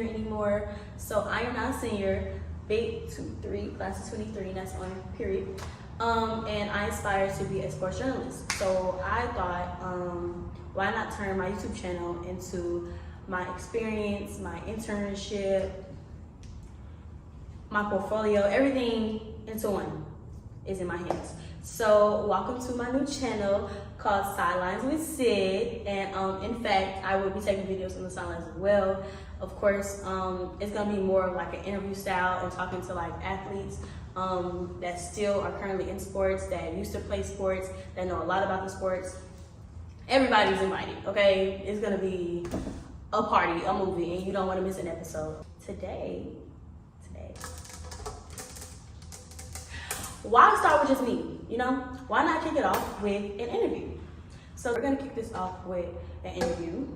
anymore. So I am not a senior, big 23, class of 23, that's on period. And I aspire to be a sports journalist. So I thought, why not turn my YouTube channel into my experience, my internship, my portfolio, everything into one is in my hands. So welcome to my new channel called Sidelines with Sid. And in fact, I will be taking videos on the sidelines as well. Of course, it's gonna be more of like an interview style and talking to like athletes that still are currently in sports, that used to play sports, that know a lot about the sports. Everybody's invited, okay? It's gonna be a party, a movie, and you don't wanna miss an episode. Today, why start with just me, you know? Why not kick it off with an interview? So we're gonna kick this off with an interview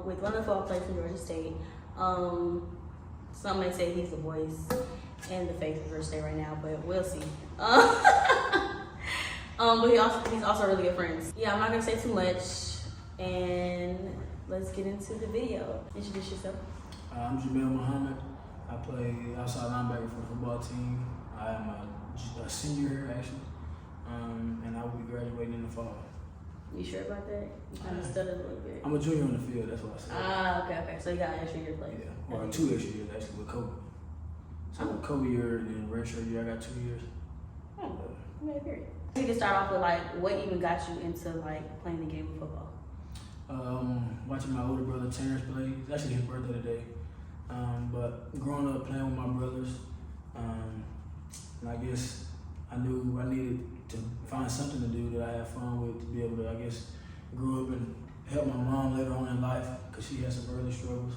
with one of the football players from Georgia State. Some may say he's the voice and the face of Georgia State right now, but we'll see. But he's also really good friends. Yeah, I'm not gonna say too much, and let's get into the video. Introduce yourself. I'm Jamil. I play outside linebacker for the football team. I am a senior here, actually, and I will be graduating in the fall. You sure about that? You kind of stuttered a little bit. I'm a junior on the field, that's what I said. Okay. So you got an extra year to play. Yeah, or 2 extra years, actually, with COVID. So with COVID year and then redshirt year, I got 2 years. Oh, okay, period. You can start off with like, what even got you into like playing the game of football? Watching my older brother Terrence play. It's actually his birthday today. But growing up playing with my brothers, and I guess I knew I needed to find something to do that I had fun with, to be able to, I guess, grow up and help my mom later on in life because she had some early struggles.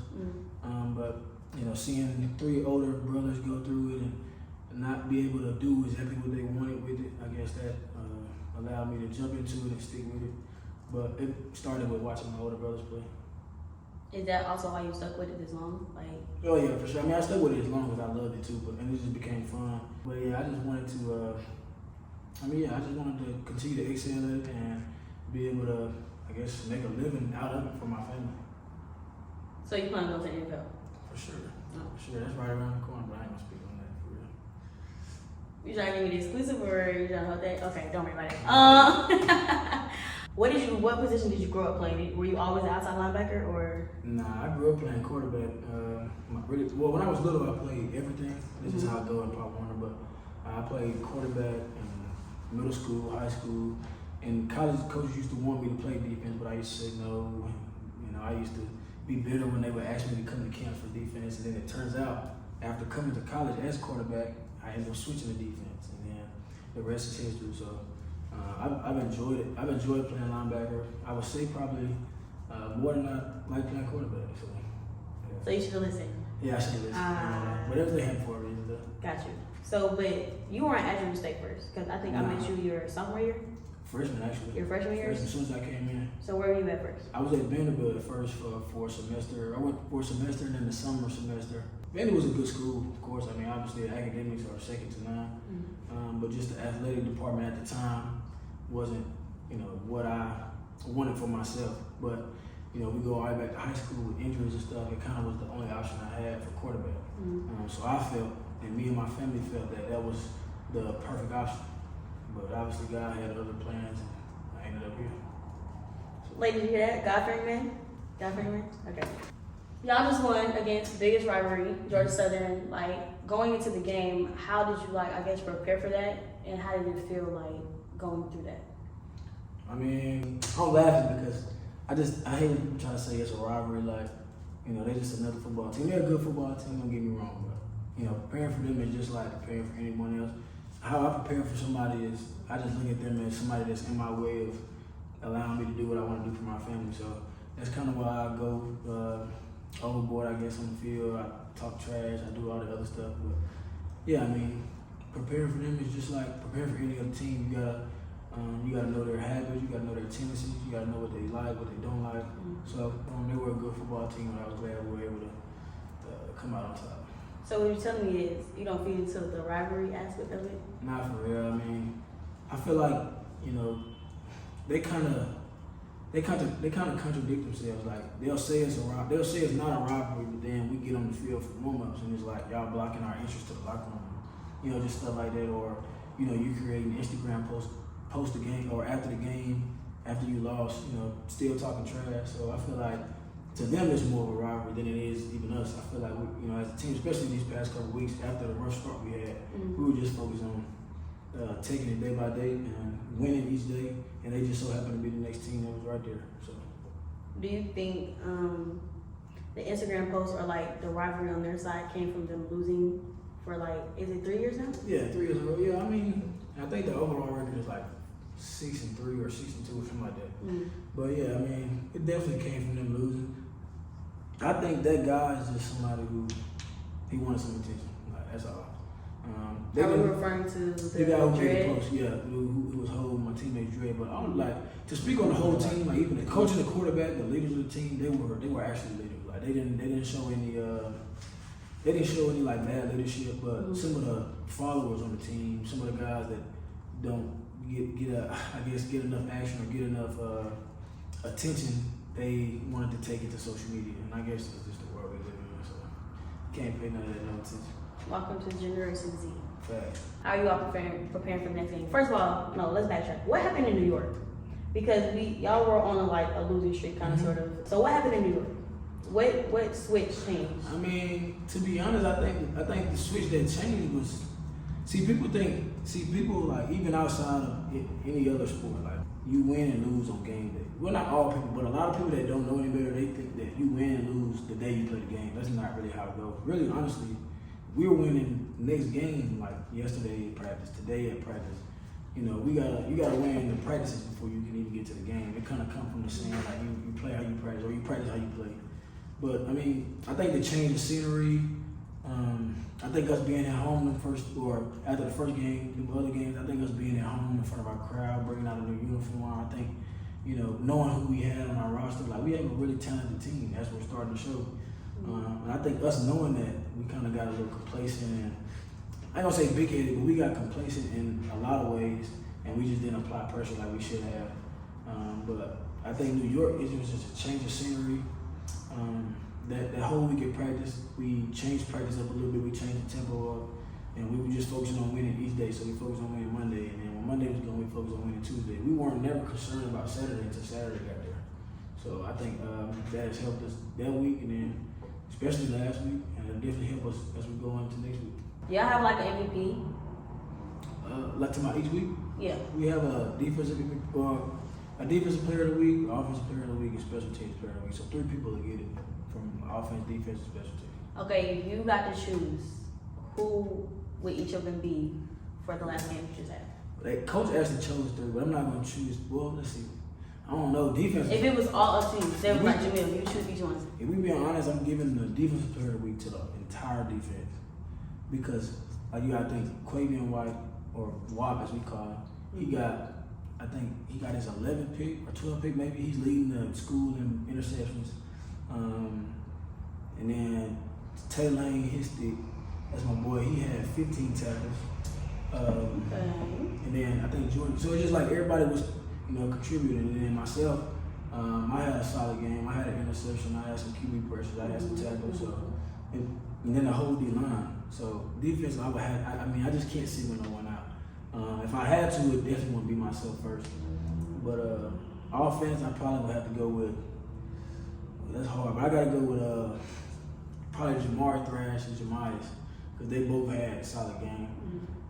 But you know, seeing 3 older brothers go through it and not be able to do exactly what they wanted with it, I guess that allowed me to jump into it and stick with it. But it started with watching my older brothers play. Is that also why you stuck with it this long? Like, oh yeah, for sure. I mean, I stuck with it as long as I loved it too, and it just became fun. But yeah, I just wanted to. I just wanted to continue to excel at it and be able to, I guess, make a living out of it for my family. So you plan to go to the NFL? For sure. For sure. That's right around the corner, but I ain't gonna speak on that for real. You trying to give me the exclusive, or you trying to hold that? Okay, don't worry about it. What position did you grow up playing? Were you always an outside linebacker, or? Nah, I grew up playing quarterback. When I was little, I played everything. This is how I go in Pop Warner, but I played quarterback in middle school, high school, and college coaches used to want me to play defense, but I used to say no. You know, I used to be bitter when they would ask me to come to camps for defense, and then it turns out after coming to college as quarterback, I ended up switching to defense, and then the rest is history. So I've enjoyed it. I've enjoyed playing linebacker. I would say probably more than I like playing quarterback. So, yeah. So you should listen. Yeah, I should listen. But everything happened for a reason, though. Got you. So, but you weren't at Georgia State first, because I think I met you your sophomore year? Freshman, actually. Your freshman year? Freshman, as soon as I came in. So where were you at first? I was at Vanderbilt at first for a semester. I went for a semester and then the summer semester. Vanderbilt was a good school, of course. I mean, obviously the academics are second to none. But just the athletic department at the time wasn't, you know, what I wanted for myself. But, you know, we go all the way back to high school with injuries and stuff. It kind of was the only option I had for quarterback. So I felt, and me and my family felt that was the perfect option. But obviously God had other plans, and I ended up here. So, Ladies, you hear that? God-fearing man? God-fearing man? Okay. Y'all just won against the biggest rivalry, Georgia Southern. Like, going into the game, how did you, like, I guess, prepare for that? And how did it feel, like, going through that? I mean, I'm laughing because I hate trying to say it's a rivalry. Like, you know, they're just another football team. They're a good football team, don't get me wrong. But, you know, preparing for them is just like preparing for anyone else. How I prepare for somebody is I just look at them as somebody that's in my way of allowing me to do what I want to do for my family. So that's kind of why I go overboard, I guess, on the field. I talk trash, I do all the other stuff. But yeah, I mean, preparing for them is just like preparing for any other team. You gotta know their habits, you gotta know their tendencies, you gotta know what they like, what they don't like. So they were a good football team, and I was glad we were able to come out on top. So what you're telling me is you don't feed into the rivalry aspect of it? Not for real. I mean, I feel like, you know, they kind of they kind of contradict themselves. Like they'll say it's not a rivalry, but then we get on the field for warm-ups and it's like y'all blocking our entrance to the locker room, just stuff like that. Or you create an Instagram post the game or after the game, after you lost, still talking trash. So I feel like to them it's more of a rivalry than it is even us. I feel like we, as a team, especially these past couple of weeks after the rough start we had, we were just focused on taking it day by day and winning each day, and they just so happened to be the next team that was right there. So, do you think the Instagram posts or like the rivalry on their side came from them losing for is it 3 years now? Yeah, 3 years ago. Yeah, I mean, I think the overall record is like 6-3 or 6-2 or something like that. But yeah, I mean, it definitely came from them losing. I think that guy is just somebody who he wanted some attention. That's all. Are we referring to the guy who made the Dread? post, who was holding my teammate's dread. But I would like to speak on the whole team, like even the coach and the quarterback, the leaders of the team, they were actually leaders. Like they didn't show any like bad leadership, but some of the followers on the team, some of the guys that don't get enough action or get enough attention, they wanted to take it to social media, and I guess it's just the world we live in, so can't pay none of that no attention. Welcome to Generation Z. Facts. How are you all preparing for the next game? First of all, no, let's backtrack. What happened in New York? Because y'all were on a losing streak, kind of sort of. So what happened in New York? What switch changed? I mean, to be honest, I think the switch that changed was people like even outside of any other sport, like you win and lose on game day. Well, not all people, but a lot of people that don't know any better, they think that you win and lose the day you play the game. That's not really how it goes. Really, honestly, we were winning the next game like yesterday at practice, today at practice. You gotta win the practices before you can even get to the game. It kind of comes from the saying like you play how you practice or you practice how you play. But I mean, I think the change of scenery. I think us being at home after the first game, the other games, I think us being at home in front of our crowd, bringing out a new uniform. I think, knowing who we had on our roster, like we have a really talented team. That's what's starting to show. And I think us knowing that, we kind of got a little complacent, and I ain't gonna say big-headed, but we got complacent in a lot of ways, and we just didn't apply pressure like we should have. But I think New York, it was just a change of scenery. That whole week of practice, we changed practice up a little bit. We changed the tempo up, and we were just focusing on winning each day. So we focused on winning Monday, and then when Monday was gone, we focused on winning Tuesday. We weren't never concerned about Saturday until Saturday got there. So I think that has helped us that week, and then especially last week, and it'll definitely help us as we go into next week. Y'all have an MVP? Like each week? Yeah. We have a defensive player of the week, offensive player of the week, and special teams player of the week. So 3 people will get it from offense, defense, and special teams. Okay, if you got to choose, who would each of them be for the last game you just had? Coach actually chose 3, but I'm not going to choose. Well, let's see. I don't know. Defense. If it was all up to you, say it was like Jamil, you choose each one. If we being honest, I'm giving the defensive player of the week to the entire defense. Because you got to think, Quavian White, or Wab as we call him, I think he got his 11th pick or 12th pick maybe. He's leading the school in interceptions. And then Taylor Lane, his stick, that's my boy. He had 15 tackles. And then I think Jordan. So it's just like everybody was, contributing. And then myself, I had a solid game. I had an interception. I had some QB pressures. I had some tackles. So and then the whole D line. So defense, I just can't single no one out. If I had to, it definitely would be myself first. But offense, I probably would have to go with. That's hard, but I gotta go with probably Jamar Thrash and Jemias, because they both had a solid game.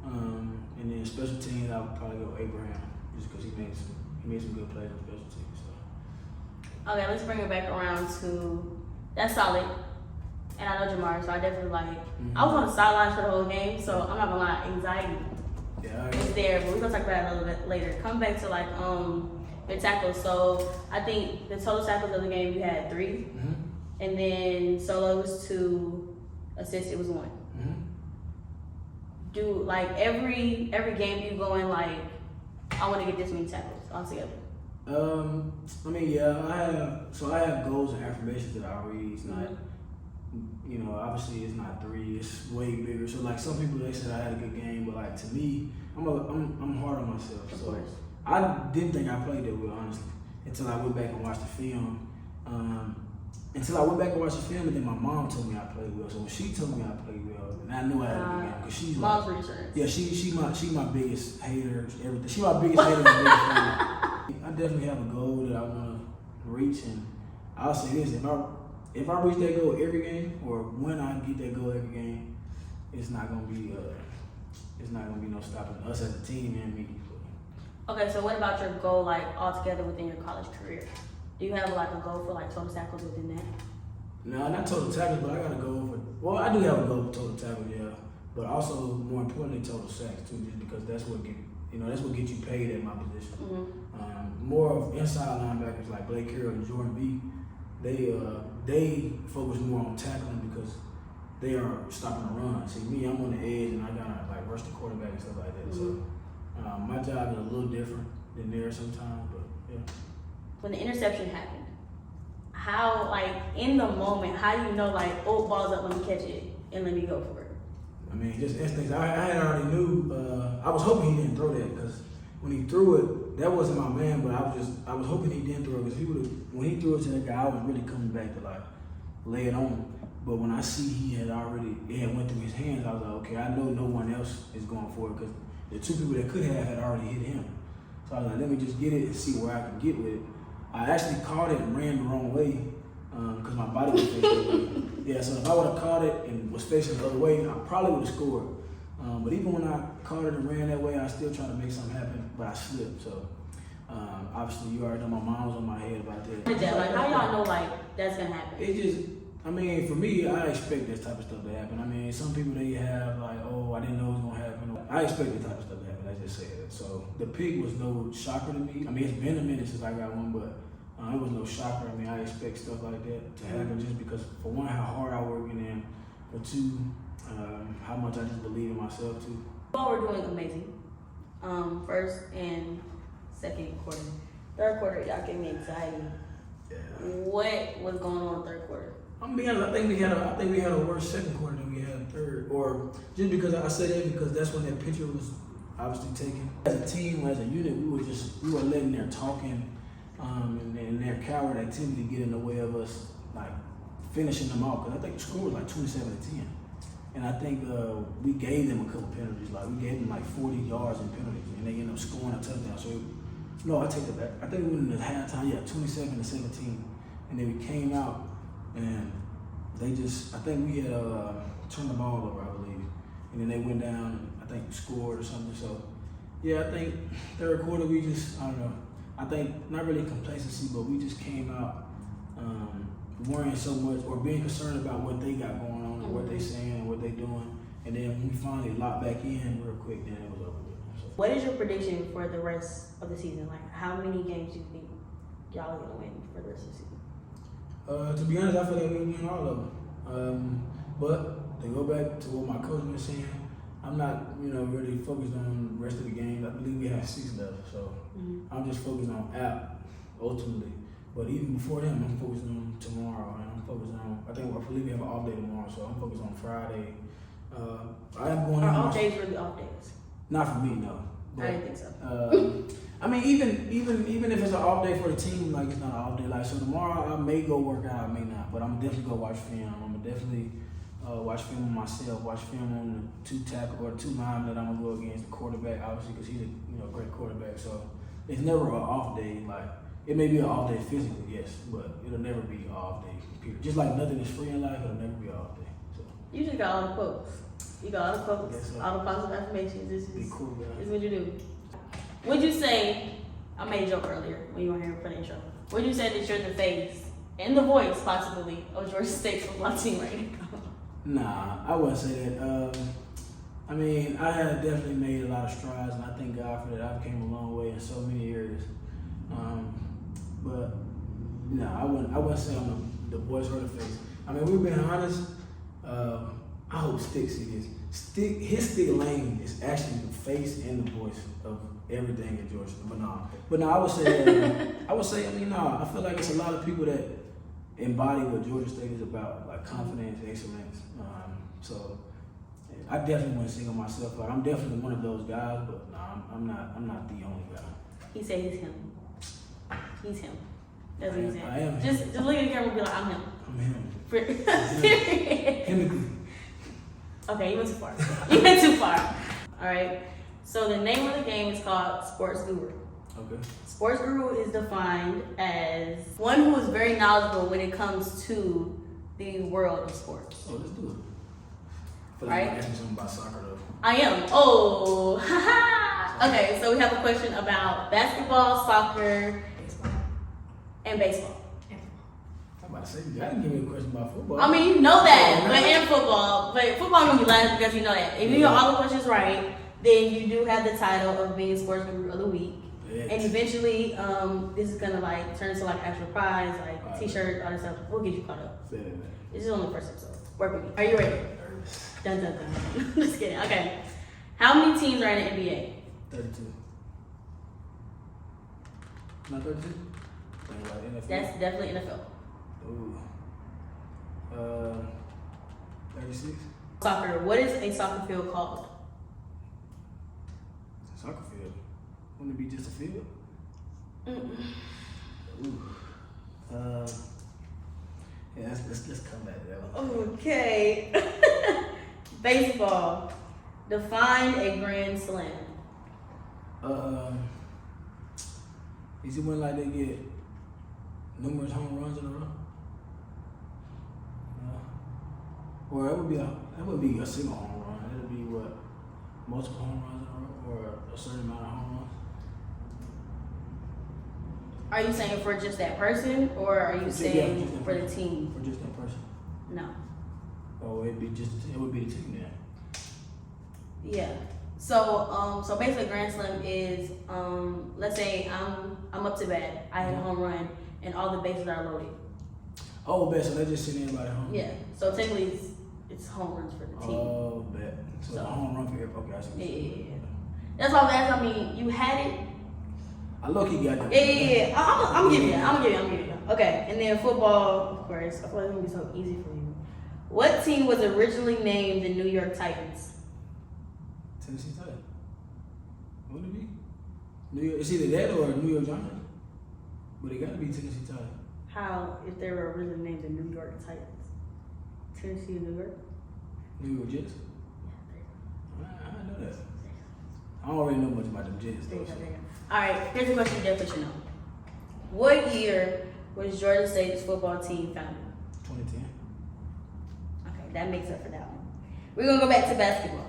And then special teams, I would probably go Abraham, just because he made some good plays on special teams. So. Okay, let's bring it back around to that's solid. And I know Jamar, so I definitely I was on the sidelines for the whole game, so I'm not gonna lie, anxiety is there, but we're gonna talk about it a little bit later. Come back to the tackles. So I think the total tackles of the game, you had 3, and then solo was 2, assist it was 1. Do every game you go in I want to get this many tackles altogether? I mean, yeah, I have goals and affirmations that I read. It's not, obviously it's not 3. It's way bigger. So some people, they said I had a good game, but to me, I'm hard on myself. Of so course. I didn't think I played that well, honestly. until I went back and watched the film. Until I went back and watched the film, and then my mom told me I played well. So when she told me I played well, and I knew I had a good game because she's mom's like, reassurance. yeah, she my biggest hater. Everything. She my biggest hater. And biggest fan. I definitely have a goal that I want to reach, and I'll say this: if I reach that goal every game, or when I get that goal every game, it's not gonna be no stopping us as a team and me. Okay, so what about your goal, like altogether within your college career? Do you have like a goal for like total tackles within that? No, not total tackles, but I got a goal for. Well, I do have a goal for total tackles, yeah. But also, more importantly, total sacks too, just because that's what gets you paid at my position. Mm-hmm. More of inside linebackers like Blake Carroll and Jordan B. They focus more on tackling because they are stopping the run. See, me, I'm on the edge and I gotta like rush the quarterback and stuff like that. Mm-hmm. So my job is a little different than theirs sometimes, but yeah. When the interception happened, how, like, in the moment, how do you know, like, oh, ball's up, let me catch it, and let me go for it? I mean, just instincts. I had already knew. I was hoping he didn't throw that because when he threw it, that wasn't my man. But I was hoping he didn't throw it because when he threw it to that guy, I was really coming back to like lay it on him. But when I see it had went through his hands, I was like, okay, I know no one else is going for it because the two people that could have had already hit him. So I was like, let me just get it and see where I can get with it. I actually caught it and ran the wrong way because my body was facing the other way. Yeah, so if I would have caught it and was facing the other way, I probably would have scored. But even when I caught it and ran that way, I still tried to make something happen, but I slipped. So obviously, you already know my mom was on my head about that. Like, how y'all know, like, that's gonna happen? It just, I mean, for me, I expect this type of stuff to happen. I mean, some people, they have like, oh, I didn't know it was gonna happen. I expect this type of stuff to happen. I just said it. So the pick was no shocker to me. I mean, it's been a minute since I got one, but it was no shocker. I mean, I expect stuff like that to happen just because, for one, how hard I work, and then for two, how much I just believe in myself too. You all were doing amazing. First and second quarter. Third quarter, y'all gave me anxiety. Yeah. What was going on third quarter? I'm being honest, I think we had a worse second quarter than we had third. Or just because I say that because that's when that picture was obviously taken. As a team, as a unit, we were letting their talking and their coward activity get in the way of us like finishing them out. Because I think the score was like 27-10. And I think we gave them a couple penalties. Like we gave them like 40 yards in penalties, and they ended up scoring a touchdown. So no, I take it back. I think we went in the halftime, 27-17, and then we came out and they just, I think we had turned the ball over, I believe, and then they went down and I think scored or something. So yeah, I think third quarter we just, I don't know. I think not really complacency, but we just came out worrying so much or being concerned about what they got going on and what they saying and what they doing. And then when we finally locked back in real quick, then it was over with. So. What is your prediction for the rest of the season? Like, how many games do you think y'all are gonna win for the rest of the season? To be honest, I feel like we'll win all of them. But to go back to what my coach was saying, I'm not, really focused on the rest of the games. I believe we have 6 left, so I'm just focused on app ultimately. But even before then, I'm focused on tomorrow, and I'm focused on. I believe we have an off day tomorrow, so I'm focused on Friday. I am going. Are off days really off days? Not for me, no. But, I didn't think so. I mean, even if it's an off day for the team, like it's not an off day. Like so, tomorrow I may go work out, I may not, but I'm definitely go watch film. I'm gonna definitely watch film on myself, watch film on the 2 tackle or 2 line that I'm gonna go against the quarterback, obviously, because he's a great quarterback. So it's never an off day. Like it may be an off day physically, yes, but it'll never be an off day. Period. Just like nothing is free in life, it'll never be an off day. So you just got all the quotes. You got all the quotes, all the positive affirmations. This be cool, is what you do. Would you say? I made a joke earlier when you were here for the intro. Would you say that you're the face and the voice, possibly, of Georgia State football team right now? Nah, I wouldn't say that. I mean, I have definitely made a lot of strides, and I thank God for that. I've came a long way in so many areas. But no, I wouldn't say I'm the voice or the face. I mean, we've been honest. I hope Stick see this. His Stick lane is actually the face and the voice of everything in Georgia. But no, I would say, I feel like it's a lot of people that embody what Georgia State is about, like confidence, excellence. So I definitely wouldn't single myself out. I'm definitely one of those guys, but no, I'm not the only guy. He said he's him. He's him. That's what he's saying. I am him. Just look at the camera and be like, I'm him. I'm him. Period. Chemically. Okay, you went too far. You went too far. Alright. So the name of the game is called Sports Guru. Okay. Sports Guru is defined as one who is very knowledgeable when it comes to the world of sports. Oh, let's do it. I feel Right? like asking something about soccer though. I am. Oh, haha. Okay, so we have a question about basketball, soccer, and baseball. I'm about to say, you gotta give me a question about football. I mean, you know that, but in football, but football gonna be last because you know that. If you get all the questions right, then you do have the title of being Sports Guru of the Week. Yes. And eventually, this is gonna like turn to like actual prize, like Alright. T-shirt, all that stuff. We'll get you caught up. Say that, man. This is only the first episode. Work with me. Are you ready? Nervous. Dun dun dun. Just kidding. Okay. How many teams are in the NBA? 32. Not 32? Like NFL? That's definitely NFL. Ooh. 36? Soccer. What is a soccer field called? It's a soccer field. Wouldn't it be just a field? Ooh. Yeah, let's come back to that one. Okay. Baseball. Define a grand slam. Is it when like they get numerous home runs in a row? Or that would be a single home run. It would be what, multiple home runs in a row, or a certain amount of home runs. Are you saying for just that person, or are you saying just for the team? For just that person. No. Oh, it would be the team then. Yeah. So basically, grand slam is let's say I'm up to bat. I hit a home run, and all the bases are loaded. Oh, bet. So they just send anybody home. Yeah. So technically, it's home runs for the team. Oh, bet. So a home run for every. Okay, I see. Yeah. That's all that. I mean, you had it. I low-key got that. Yeah. I'm giving you. Okay. And then football, of course. I feel like it's gonna be so easy for you. What team was originally named the New York Titans? Tennessee Titans. What would it be? New York. It's either that or New York Giants. But it got to be Tennessee Titans. How, if they were originally named the New York Titans? Tennessee and New York? New York Jets. I know that. I don't really know much about them Jets though. So. Alright, here's a question you definitely should know. What year was Georgia State's football team founded? 2010. Okay, that makes up for that one. We're gonna go back to basketball.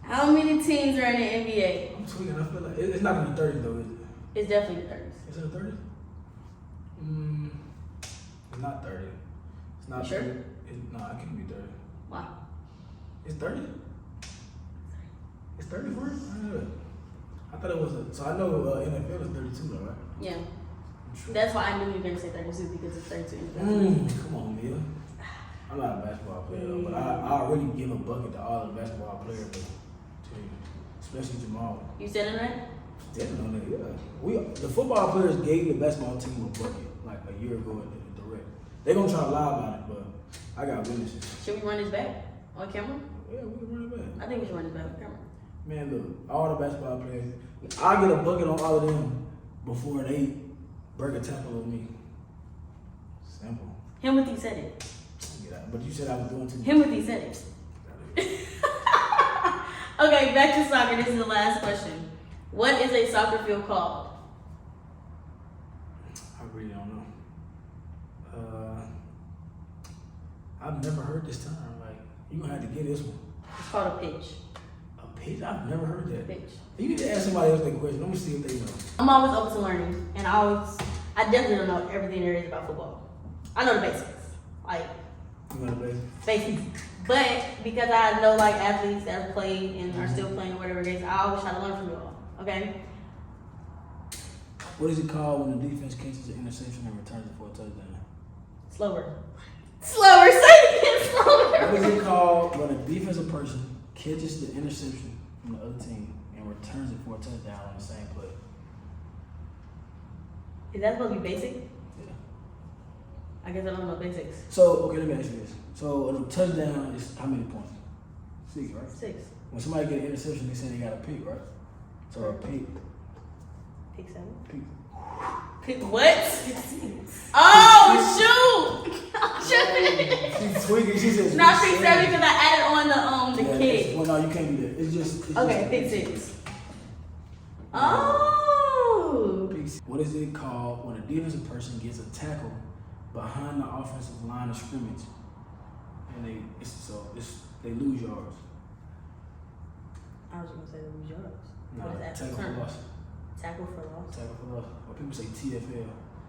How many teams are in the NBA? I'm tweaking. I feel like it's not in the 30s though, is it? It's definitely the 30s. Is it the 30s? It's not 30. It's not. You sure? No, it can't be 30. Why? It's 30. It's 30 for it? I thought it was so I know NFL is 32 though, right? Yeah. Sure. That's why I knew you were gonna say 32 because it's 32 in the Come on, Mia. I'm not a basketball player though, but I really give a bucket to all the basketball players, especially Jamal. You said it right? Definitely on that, yeah. The football players gave the basketball team a bucket like a year ago at the rec. They're gonna try to lie about it, but I got witnesses. Should we run this back on camera? Yeah, we can run it back. I think we should run this back on camera. Man, look, all the basketball players, I get a bucket on all of them before they break a tackle with me. Simple. Timothy said it. Get out. But you said I was doing too much. Timothy said it. Okay, back to soccer. This is the last question. What is a soccer field called? I really don't know. I've never heard this term. Like, you're going to have to get this one. It's called a pitch. A pitch? I've never heard that. Pitch. You need to ask somebody else that question. Let me see if they know. I'm always open to learning, and I definitely don't know everything there is about football. I know the basics, like You know the basics? basics. But because I know like athletes that have played and are still playing whatever it is, I always try to learn from you all. Okay. What is it called when the defense catches an interception and returns it for a touchdown? Slower. Slower. Say it again. Slower. What is it called when a defensive person catches the interception from the other team and returns it for a touchdown on the same play? Is that supposed to be basic? Yeah. I guess I don't know basics. So, okay, let me ask you this. So, a touchdown is how many points? 6, right? 6. When somebody get an interception, they say they got a pick, right? So, a pick. Pick 7. Pick. What? Oh, shoot! She's tweaking. She says. No, pick 7 because I added on the kid. Well, no, you can't do that. It's just. Okay, pick 6. Oh. Pick 6. What is it called when a defensive person gets a tackle behind the offensive line of scrimmage, and they lose yards? I was gonna say lose yards. No, tackle for loss. Tackle for loss. Tackle for loss. Or people say TFL.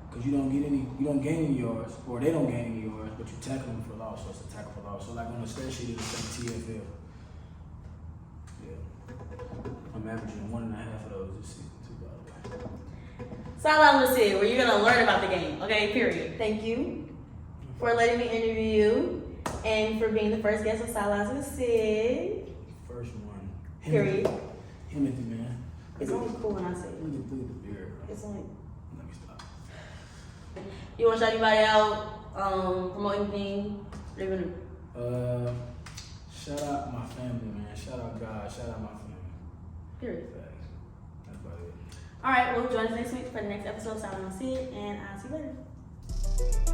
Because you don't gain any yards, or they don't gain any yards, but you tackle them for loss, so it's a tackle for loss. So like on the stat sheet, it'll say TFL. Yeah. I'm averaging 1.5 of those this season too, by the way. Sideline with Sid, where you're gonna learn about the game. Okay, period. Thank you for letting me interview you and for being the first guest on Sidelines with Sid. First one. Period. Timothy, man. It's only cool when I say it. Look at the beard. It's only. Let me stop. You want to shout anybody out? Promote anything? They're gonna. Shout out my family, man. Shout out God. Shout out my family. Period. That's about it. All right. Well, join us next week for the next episode of Silent on Sid, and I'll see you later.